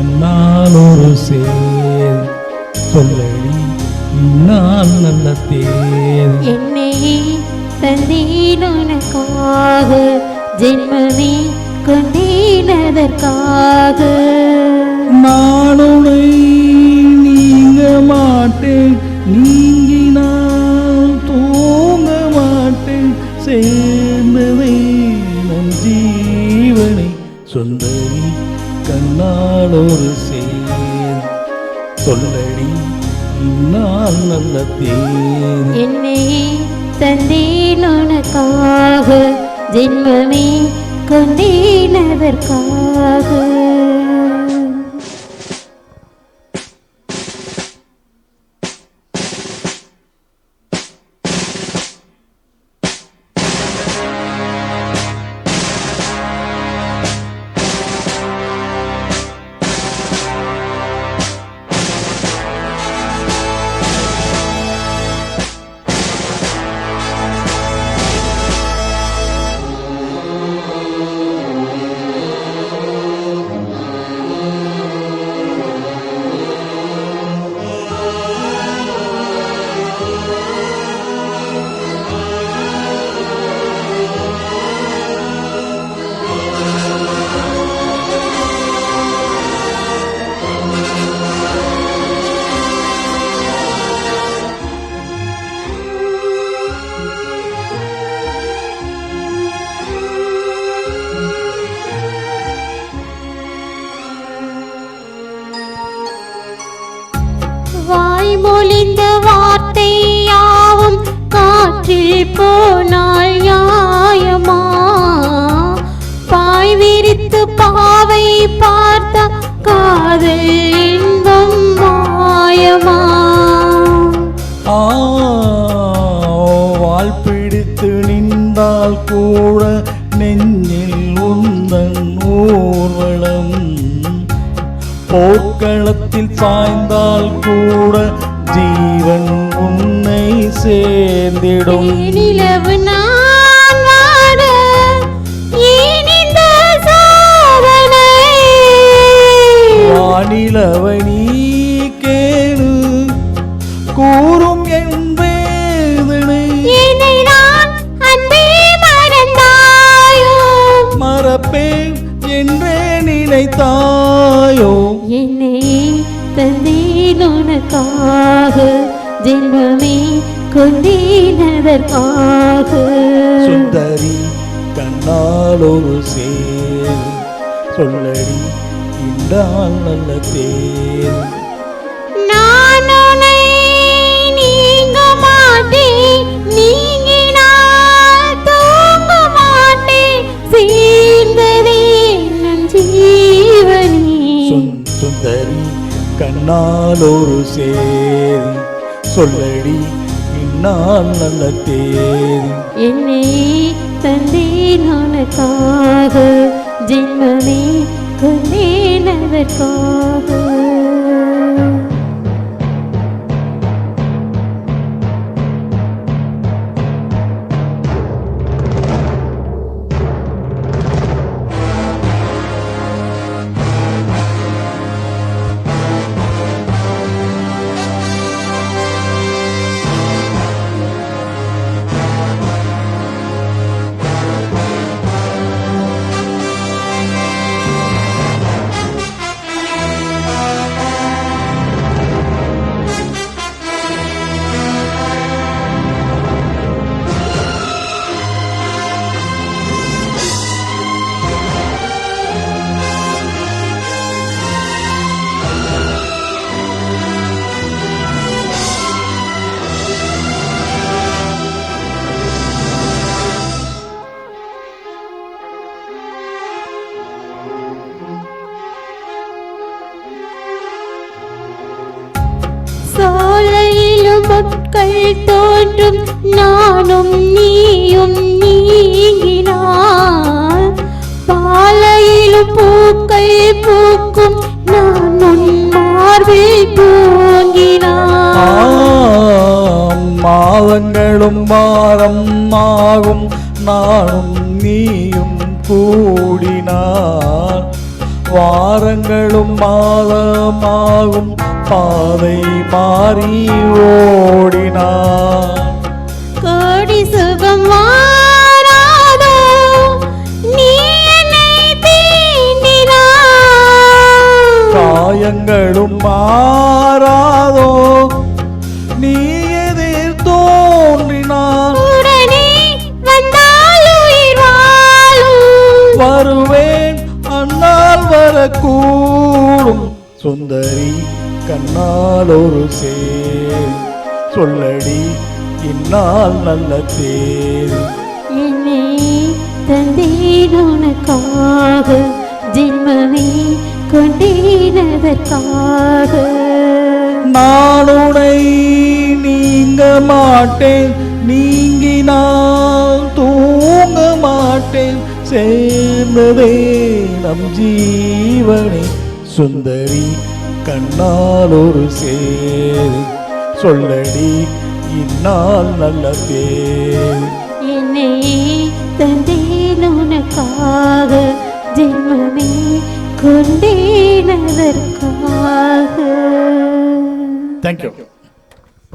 கண்ணால் ஒரு சேர் சொல்லடி நான் நல்ல தேர். என்னை தந்தேன் உனக்காக, ஜென்மமே கொண்டேனதற்காக. நான் உன்னை நீங்க மாட்டேன், நீங்கினால் தூங்க மாட்டேன். சேர்ந்ததே நம் ஜீவனை சுந்தரி கண்ணால் ஒரு சேர் சொல்லடி நான் நல்ல தேர். என்னை தந்தேன் உனக்காக, ஜென்மமே கொண்டேனதற்காக. வாய்மொழிந்த வார்த்தை யாவும் காற்றில் போனால் நியாயமா? பாய் விரித்து பாவை பார்த்த காதல் இன்பம் மாயமா? வால் பிடித்து நின்றால் கூட நெஞ்சில் உந்தன் ஊர்வலம், போர்க்களத்தில் சாய்ந்தால் கூட ஜீவன் உன்னை சேர்ந்திடும். நிலவு நான் வாட ஏன் இந்த சாதனை? வானிலவை நீ கேளு கூறும் என் வேதனை. என்னை நான் அன்பே மறந்தாயோ? மறப்பேன் என்றே நினைத்தாயோ? என்னை தந்தேன் உனக்காக, ஜென்மமே கொண்டேனதற்காக. சுந்தரி கண்ணால் ஒரு சேர் சொல்லடி இன்றால் நல்ல தேர். நான் உன்னை நீங்க மாட்டேன், நீங்கினால் தூங்க மாட்டேன். சேர்ந்ததே நம் ஜீவனே. சுந்தரி கண்ணால் ஒரு சேர் சொல்லடி இன்னால் நல்ல தேர். என்னை தந்தேன் உனக்காக, ஜென்மமே கொண்டேனதற்காக. சோலையிலும் மக்கள் தோன்றும், நானும் நீயும் நீங்கினாள். பாலையிலும் பூக்கள் பூக்கும், நான் உன் மார்பில் தூங்கினாள். மாதங்களும் வாரம் ஆகும், நானும் நீயும் கூடினார். வாரங்களும் மாதமாகும் பாதை மாறி ஓடினான். கோடி சுகம் மாறாதோ நீ என்னை தீண்டினாய். காயங்களும் மாறாதோ நீ எதிர் தோன்றினான். உடனே வந்தால் உயிர் வாழும். வருவேன் அந்நாள் வரக்கூடும். சுந்தரி கண்ணால் ஒரு சேர் சொல்லடி இந்நாள் நல்ல தேர். என்னை தந்தேன் உனக்காக ஜென்மமே கொண்டேனதற்காக. நான் உன்னை நீங்க மாட்டேன், நீங்கினால் தூங்க மாட்டேன். சேர்ந்ததே நம் ஜீவனே. சுந்தரி கண்ணால் ஒரு சேர் சொல்லடி இந்நாள் நல்ல பேர். என்னை தந்தேன் உனக்காக ஜென்மமே கொண்டேனதற்காக. தேங்க்யூ.